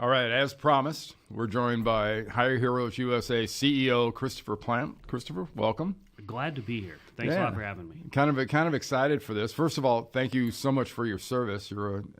All right, as promised, we're joined by Hire Heroes USA CEO Christopher Plamp. Christopher, welcome. Glad to be here. Thanks a lot for having me. Kind of excited for this. First of all, thank you so much for your service. You're an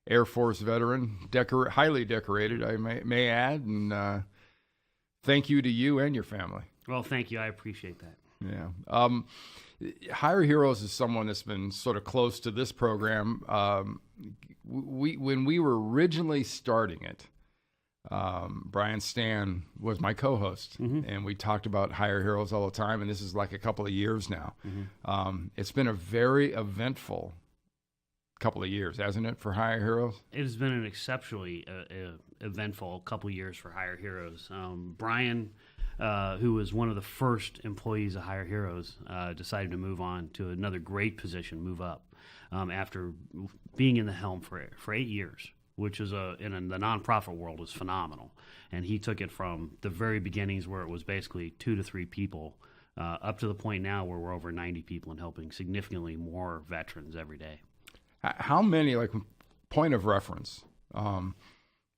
Air Force veteran, highly decorated, I may add, and thank you to you and your family. Well, thank you. I appreciate that. Yeah. Hire Heroes is someone that's been sort of close to this program. When we were originally starting it, Brian Stan was my co-host, and we talked about Hire Heroes all the time, and this is like a couple of years now. It's been a very eventful couple of years, hasn't it, for Hire Heroes? It has been an exceptionally eventful couple of years for Hire Heroes. Brian, who was one of the first employees of Hire Heroes, decided to move on to another great position, move up, after being in the helm for 8 years, which is in the nonprofit world is phenomenal. And he took it from the very beginnings where it was basically 2 to 3 people up to the point now where we're over 90 people and helping significantly more veterans every day. How many, like, point of reference,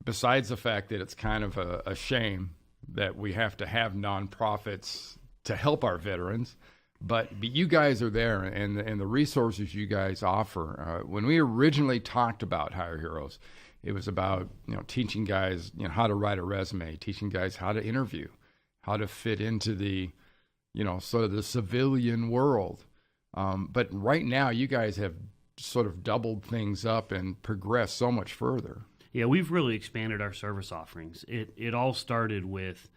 besides the fact that it's kind of a shame that we have to have nonprofits to help our veterans, but you guys are there, and the resources you guys offer. When we originally talked about Hire Heroes, it was about teaching guys how to write a resume, teaching guys how to interview, how to fit into the sort of the civilian world. But right now, you guys have sort of doubled things up and progressed so much further. Yeah, we've really expanded our service offerings. It all started with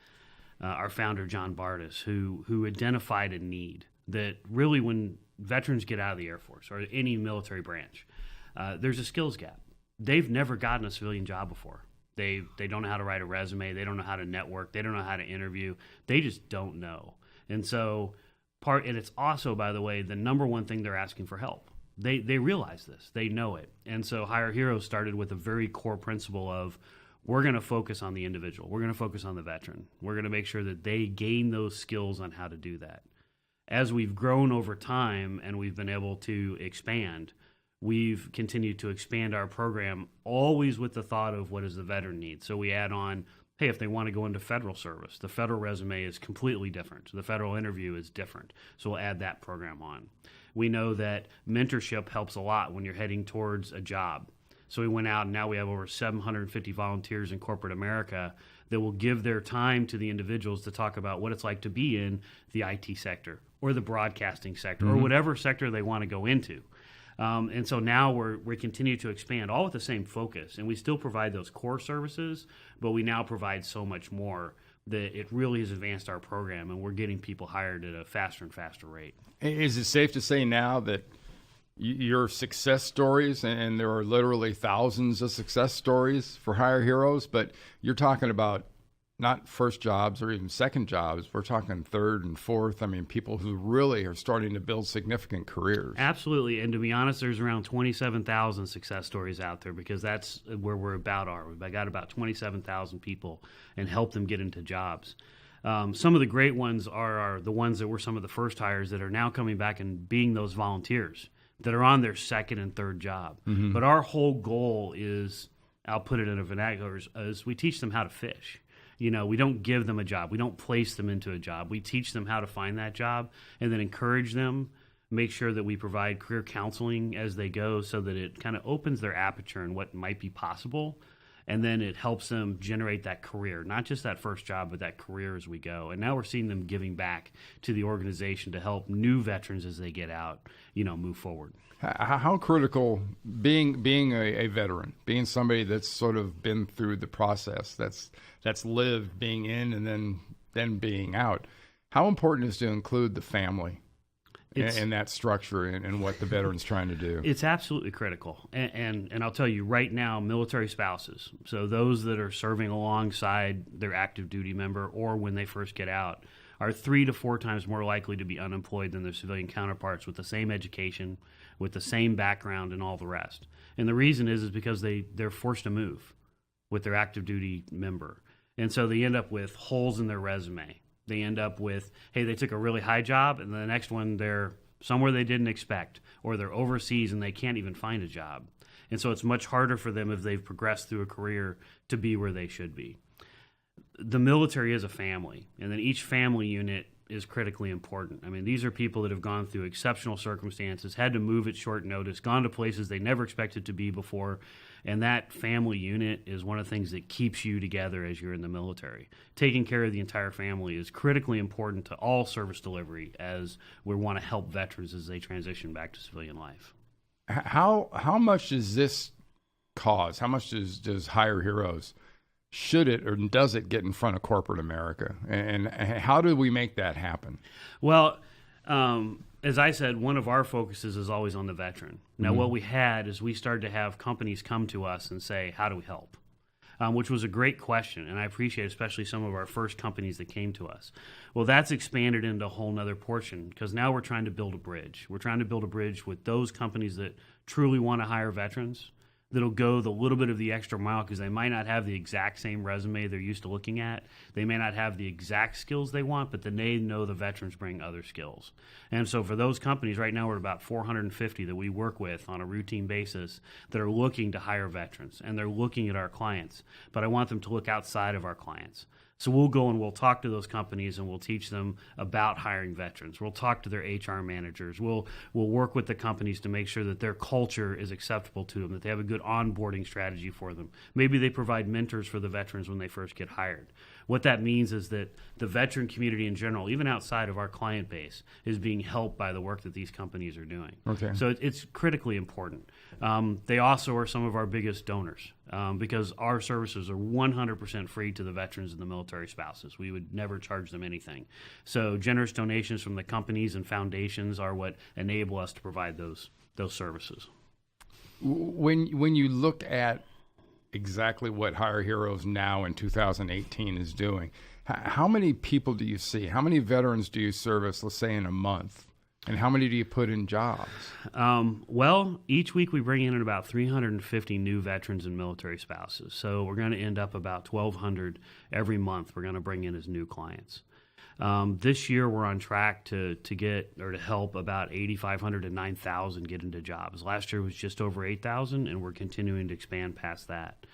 our founder, John Bardis, who identified a need that really when veterans get out of the Air Force or any military branch, there's a skills gap. They've never gotten a civilian job before. They don't know how to write a resume. They don't know how to network. They don't know how to interview. They just don't know. And so and it's also, by the way, the number one thing they're asking for help. They realize this. They know it. And so Hire Heroes started with a very core principle of we're going to focus on the individual. We're going to focus on the veteran. We're going to make sure that they gain those skills on how to do that. As we've grown over time and we've been able to expand, we've continued to expand our program always with the thought of what does the veteran need. So we add on, hey, if they want to go into federal service, the federal resume is completely different. The federal interview is different. So we'll add that program on. We know that mentorship helps a lot when you're heading towards a job. So we went out and now we have over 750 volunteers in corporate America that will give their time to the individuals to talk about what it's like to be in the IT sector or the broadcasting sector or whatever sector they want to go into. And so now we continue to expand all with the same focus, and we still provide those core services, but we now provide so much more that it really has advanced our program, and we're getting people hired at a faster and faster rate. Is it safe to say now that your success stories, and there are literally thousands of success stories for Hire Heroes, but you're talking about not first jobs or even second jobs, we're talking third and fourth. I mean, people who really are starting to build significant careers. Absolutely. And to be honest, there's around 27,000 success stories out there because that's where we're We've got about 27,000 people and help them get into jobs. Some of the great ones are the ones that were some of the first hires that are now coming back and being those volunteers that are on their second and third job. But our whole goal is, I'll put it in a vernacular, is we teach them how to fish. We don't give them a job. We don't place them into a job. We teach them how to find that job and then encourage them, make sure that we provide career counseling as they go so that it kind of opens their aperture and what might be possible. And then it helps them generate that career, not just that first job, but that career as we go. And now we're seeing them giving back to the organization to help new veterans as they get out, move forward. How critical being a veteran, being somebody that's sort of been through the process, that's lived being in and then being out. How important is to include the family in that structure and what the veteran's trying to do? It's absolutely critical. And I'll tell you right now, military spouses, so those that are serving alongside their active duty member or when they first get out, are 3 to 4 times more likely to be unemployed than their civilian counterparts with the same education, with the same background and all the rest. And the reason is because they're forced to move with their active duty member. And so they end up with holes in their resume. They end up with, hey, they took a really high job, and the next one they're somewhere they didn't expect, or they're overseas and they can't even find a job. And so it's much harder for them if they've progressed through a career to be where they should be. The military is a family, and then each family unit is critically important. I mean, these are people that have gone through exceptional circumstances, had to move at short notice, gone to places they never expected to be before, and that family unit is one of the things that keeps you together as you're in the military. Taking care of the entire family is critically important to all service delivery, as we want to help veterans as they transition back to civilian life. How much does this cause? How much does Hire Heroes, should it or does it get in front of corporate America? And how do we make that happen? Well, as I said, one of our focuses is always on the veteran. Now, what we had is we started to have companies come to us and say, how do we help? Which was a great question, and I appreciate especially some of our first companies that came to us. Well, that's expanded into a whole nother portion, because now we're trying to build a bridge. We're trying to build a bridge with those companies that truly want to hire veterans, that'll go the little bit of the extra mile, because they might not have the exact same resume they're used to looking at. They may not have the exact skills they want, but then they know the veterans bring other skills. And so for those companies, right now we're at about 450 that we work with on a routine basis that are looking to hire veterans, and they're looking at our clients. But I want them to look outside of our clients. So we'll go and we'll talk to those companies and we'll teach them about hiring veterans. We'll talk to their HR managers. We'll work with the companies to make sure that their culture is acceptable to them, that they have a good onboarding strategy for them. Maybe they provide mentors for the veterans when they first get hired. What that means is that the veteran community in general, even outside of our client base, is being helped by the work that these companies are doing. Okay. So it's critically important. They also are some of our biggest donors, because our services are 100% free to the veterans and the military spouses. We would never charge them anything. So generous donations from the companies and foundations are what enable us to provide those services. When you look at exactly what Hire Heroes now in 2018 is doing, how many people do you see? How many veterans do you service, let's say, in a month? And how many do you put in jobs? Well, each week we bring in about 350 new veterans and military spouses. So we're going to end up about 1,200 every month we're going to bring in as new clients. This year we're on track to get or to help about 8,500 to 9,000 get into jobs. Last year was just over 8,000, and we're continuing to expand past that.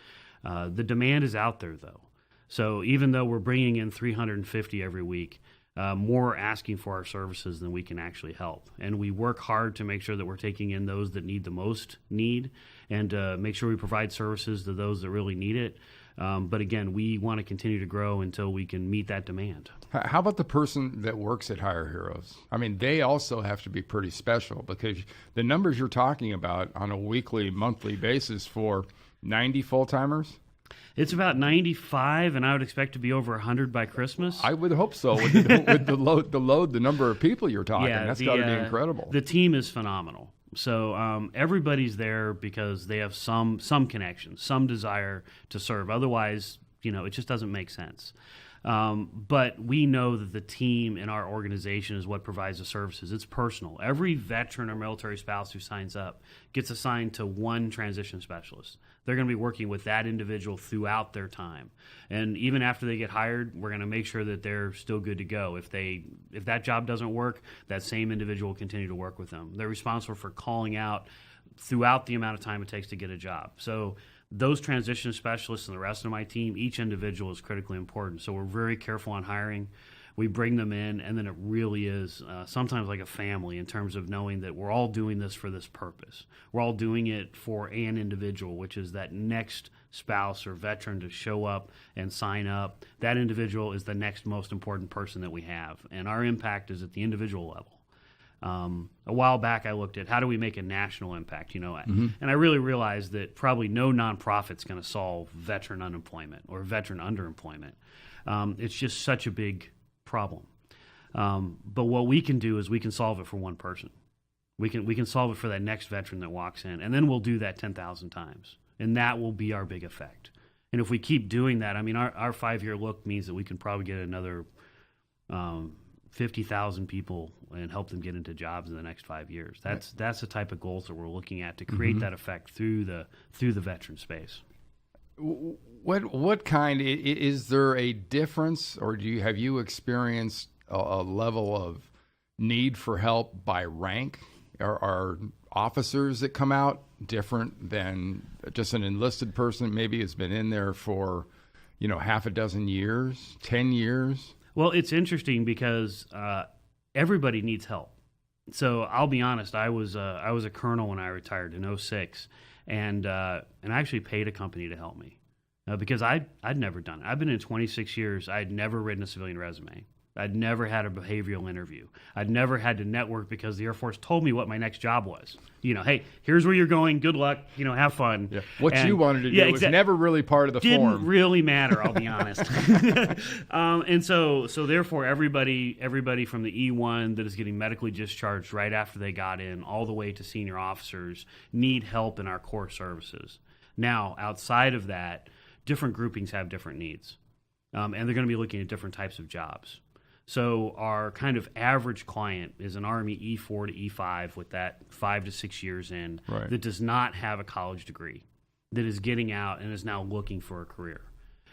The demand is out there, though. So even though we're bringing in 350 every week, more asking for our services than we can actually help. And we work hard to make sure that we're taking in those that need the most need, and make sure we provide services to those that really need it. But again, we want to continue to grow until we can meet that demand. How about the person that works at Hire Heroes? I mean, they also have to be pretty special, because the numbers you're talking about on a weekly, monthly basis for 90 full-timers? It's about 95, and I would expect to be over 100 by Christmas. I would hope so. With the number of people you're talking, that's got to be incredible. The team is phenomenal. So everybody's there because they have some connection, some desire to serve. Otherwise, it just doesn't make sense. But we know that the team in our organization is what provides the services. It's personal. Every veteran or military spouse who signs up gets assigned to one transition specialist. They're going to be working with that individual throughout their time. And even after they get hired, we're going to make sure that they're still good to go. If that job doesn't work, that same individual will continue to work with them. They're responsible for calling out throughout the amount of time it takes to get a job. So those transition specialists and the rest of my team, each individual is critically important. So we're very careful on hiring. We bring them in, and then it really is sometimes like a family in terms of knowing that we're all doing this for this purpose. We're all doing it for an individual, which is that next spouse or veteran to show up and sign up. That individual is the next most important person that we have, and our impact is at the individual level. A while back, I looked at how do we make a national impact, and I really realized that probably no nonprofit's going to solve veteran unemployment or veteran underemployment. It's just such a big problem. But what we can do is we can solve it for one person. We can solve it for that next veteran that walks in, and then we'll do that 10,000 times, and that will be our big effect. And if we keep doing that, I mean, our 5-year look means that we can probably get another 50,000 people and help them get into jobs in the next 5 years. That's the type of goals that we're looking at to create that effect through the veteran space. What kind is there a difference, or have you experienced a level of need for help by rank? Are officers that come out different than just an enlisted person maybe has been in there for, half a dozen years, 10 years? Well, it's interesting because everybody needs help. So I'll be honest, I was a colonel when I retired in '06, and I actually paid a company to help me because I'd never done it. I've been in 26 years. I'd never written a civilian resume. I'd never had a behavioral interview. I'd never had to network because the Air Force told me what my next job was. Hey, here's where you're going. Good luck. Have fun. Yeah. What you wanted to do was never really part of the form. Didn't really matter, I'll be honest. And so therefore, everybody from the E1 that is getting medically discharged right after they got in, all the way to senior officers, need help in our core services. Now, outside of that, different groupings have different needs, and they're going to be looking at different types of jobs. So our kind of average client is an Army E4 to E5 with that 5 to 6 years in, right, that does not have a college degree, that is getting out and is now looking for a career.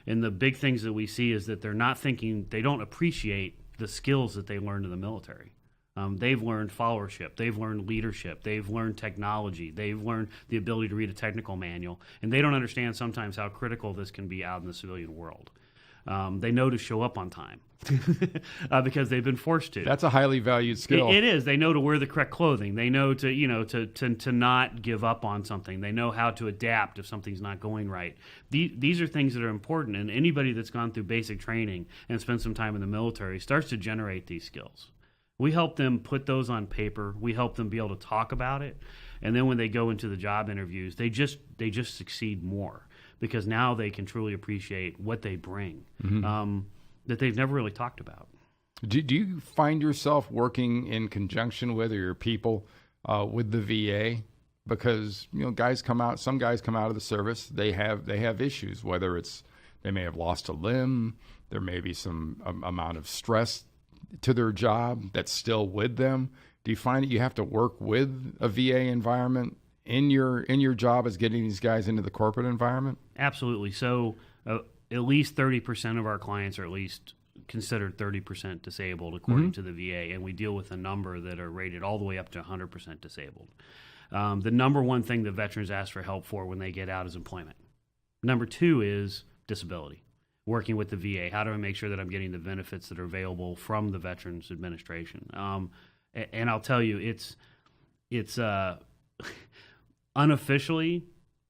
And the big things that we see is that they're not thinking, they don't appreciate the skills that they learned in the military. They've learned followership, they've learned leadership, they've learned technology, they've learned the ability to read a technical manual, and they don't understand sometimes how critical this can be out in the civilian world. They know to show up on time because they've been forced to. That's a highly valued skill. It is. They know to wear the correct clothing. They know to not give up on something. They know how to adapt if something's not going right. These are things that are important, and anybody that's gone through basic training and spent some time in the military starts to generate these skills. We help them put those on paper. We help them be able to talk about it, and then when they go into the job interviews, they just succeed more, because now they can truly appreciate what they bring, that they've never really talked about. Do you find yourself working in conjunction with, or your people with the VA? Because some guys come out of the service, they have issues, whether it's they may have lost a limb, there may be some amount of stress to their job that's still with them. Do you find that you have to work with a VA environment in your job as getting these guys into the corporate environment? Absolutely. So at least 30% of our clients are at least considered 30% disabled according to the VA, and we deal with a number that are rated all the way up to 100% disabled. The number one thing that veterans ask for help for when they get out is employment. Number two is disability. Working with the VA, how do I make sure that I'm getting the benefits that are available from the Veterans Administration? And I'll tell you, it's unofficially,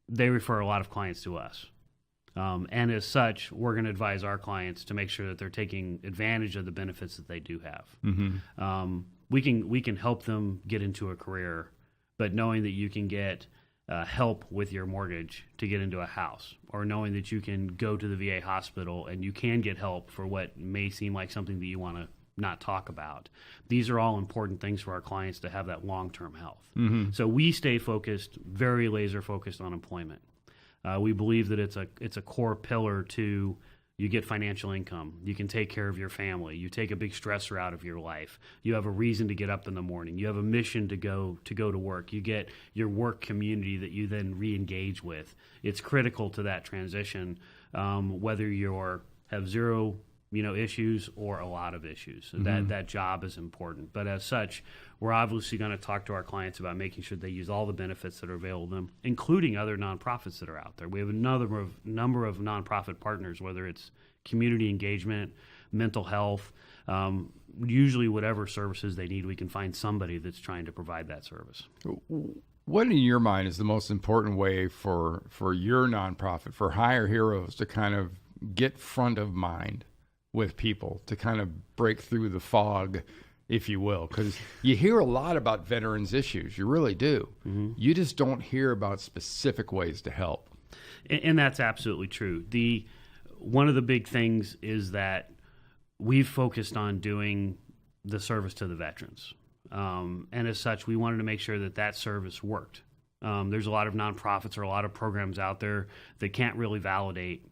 they refer a lot of clients to us. And as such, we're going to advise our clients to make sure that they're taking advantage of the benefits that they do have. We can help them get into a career, but knowing that you can get help with your mortgage to get into a house, or knowing that you can go to the VA hospital and you can get help for what may seem like something that you want to not talk about. These are all important things for our clients to have that long-term health. So we stay focused, very laser focused on employment. We believe that it's a core pillar to, you get financial income, you can take care of your family, you take a big stressor out of your life, you have a reason to get up in the morning, you have a mission to go to work, you get your work community that you then re-engage with. It's critical to that transition, whether you have zero issues or a lot of issues. So that job is important. But as such, we're obviously going to talk to our clients about making sure they use all the benefits that are available to them, including other nonprofits that are out there. We have a number of nonprofit partners, whether it's community engagement, mental health, usually whatever services they need, we can find somebody that's trying to provide that service. What in your mind is the most important way for your nonprofit, for Hire Heroes, to kind of get front of mind with people, to kind of break through the fog, if you will? Because you hear a lot about veterans issues. You really do. You just don't hear about specific ways to help. And that's absolutely true. One of the big things is that we've focused on doing the service to the veterans. And as such, we wanted to make sure that service worked. There's a lot of nonprofits or a lot of programs out there that can't really validate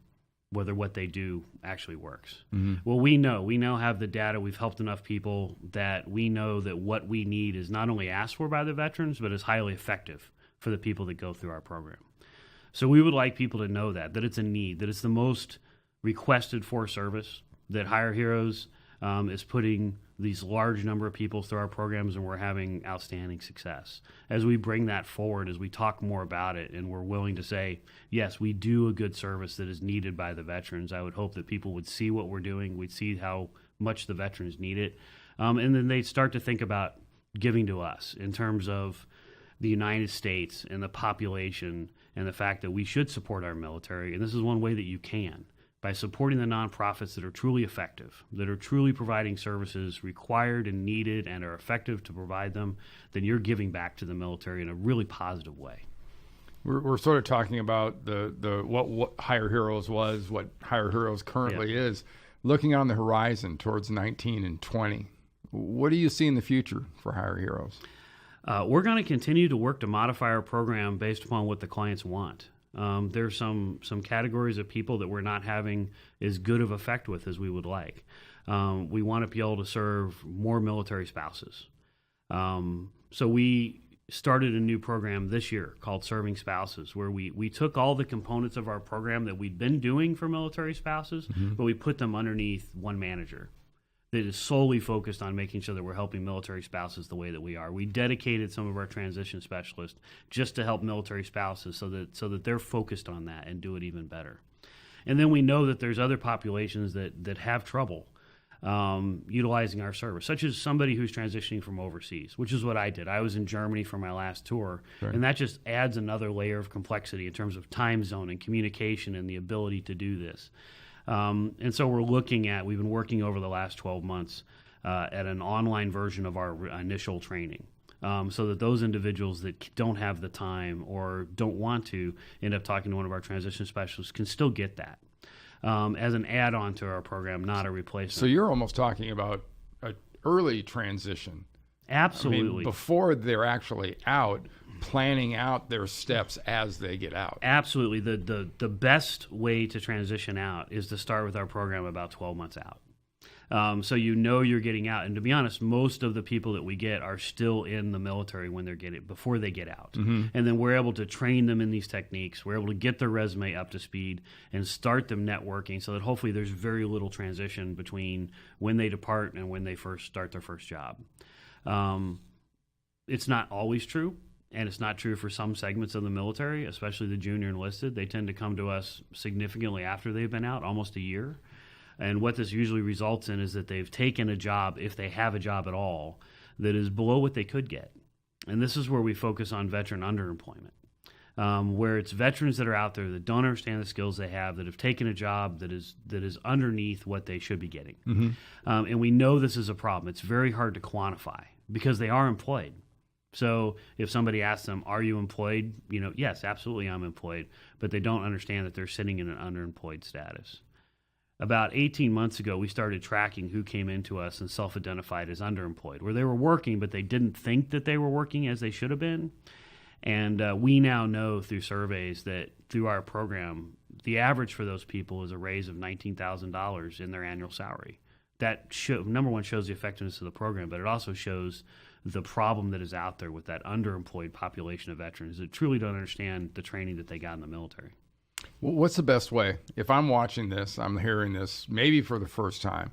whether what they do actually works. Well, we now have the data. We've helped enough people that we know that what we need is not only asked for by the veterans, but is highly effective for the people that go through our program. So we would like people to know that it's a need, that it's the most requested for service, that Hire Heroes is putting these large number of people through our programs, and we're having outstanding success. As we bring that forward, as we talk more about it, and we're willing to say, yes, we do a good service that is needed by the veterans, I would hope that people would see what we're doing, we'd see how much the veterans need it, and then they'd start to think about giving to us in terms of the United States and the population and the fact that we should support our military. And this is one way that you can. By supporting the nonprofits that are truly effective, that are truly providing services required and needed and are effective to provide them, then you're giving back to the military in a really positive way. We're sort of talking about the what Hire Heroes was, what Hire Heroes currently is. Looking on the horizon towards 19 and 20, what do you see in the future for Hire Heroes? We're going to continue to work to modify our program based upon what the clients want. There's some categories of people that we're not having as good of effect with as we would like. We want to be able to serve more military spouses. So we started a new program this year called Serving Spouses, where we took all the components of our program that we'd been doing for military spouses, but we put them underneath one manager that is solely focused on making sure that we're helping military spouses the way that we are. We dedicated some of our transition specialists just to help military spouses so that they're focused on that and do it even better. And then we know that there's other populations that have trouble utilizing our service, such as somebody who's transitioning from overseas, which is what I did. I was in Germany for my last tour, and that just adds another layer of complexity in terms of time zone and communication and the ability to do this. And so we've been working over the last 12 months at an online version of our initial training, so that those individuals that don't have the time or don't want to end up talking to one of our transition specialists can still get that as an add-on to our program, not a replacement. So you're almost talking about an early transition. Absolutely. I mean, before they're actually out, planning out their steps as they get out. Absolutely. The best way to transition out is to start with our program about 12 months out. So you're getting out. And to be honest, most of the people that we get are still in the military before they get out. And then we're able to train them in these techniques. We're able to get their resume up to speed and start them networking so that hopefully there's very little transition between when they depart and when they first start their first job. It's not always true. And it's not true for some segments of the military, especially the junior enlisted. They tend to come to us significantly after they've been out, almost a year. And what this usually results in is that they've taken a job, if they have a job at all, that is below what they could get. And this is where we focus on veteran underemployment, where it's veterans that are out there that don't understand the skills they have, that have taken a job that is underneath what they should be getting. And we know this is a problem. It's very hard to quantify because they are employed. So if somebody asks them, are you employed? Yes, absolutely I'm employed, but they don't understand that they're sitting in an underemployed status. About 18 months ago, we started tracking who came into us and self-identified as underemployed, where they were working, but they didn't think that they were working as they should have been. And we now know through surveys that through our program, the average for those people is a raise of $19,000 in their annual salary. That number one shows the effectiveness of the program, but it also shows the problem that is out there with that underemployed population of veterans that truly don't understand the training that they got in the military. Well, what's the best way? If I'm watching this, I'm hearing this maybe for the first time,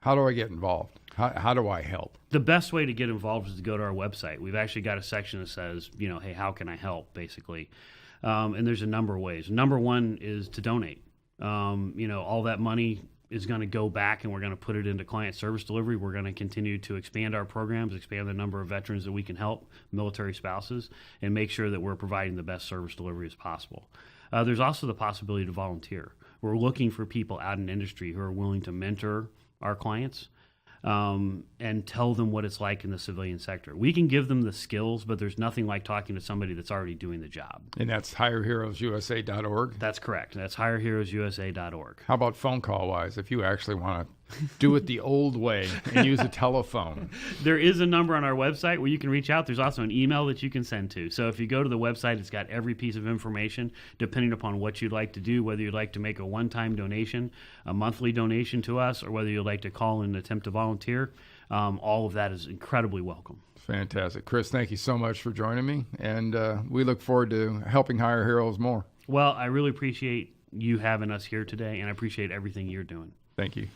how do I get involved? How do I help? The best way to get involved is to go to our website. We've actually got a section that says, hey, how can I help, basically. And there's a number of ways. Number one is to donate. All that money is going to go back and we're going to put it into client service delivery. We're going to continue to expand our programs, expand the number of veterans that we can help, military spouses, and make sure that we're providing the best service delivery as possible. There's also the possibility to volunteer. We're looking for people out in industry who are willing to mentor our clients and tell them what it's like in the civilian sector. We can give them the skills, but there's nothing like talking to somebody that's already doing the job. And that's hireheroesusa.org? That's correct. That's hireheroesusa.org. How about phone call-wise, if you actually want to do it the old way and use a telephone? There is a number on our website where you can reach out. There's also an email that you can send to. So if you go to the website, it's got every piece of information, depending upon what you'd like to do, whether you'd like to make a one-time donation, a monthly donation to us, or whether you'd like to call and attempt to volunteer. All of that is incredibly welcome. Fantastic. Chris, thank you so much for joining me, and we look forward to helping Hire Heroes more. Well, I really appreciate you having us here today, and I appreciate everything you're doing. Thank you.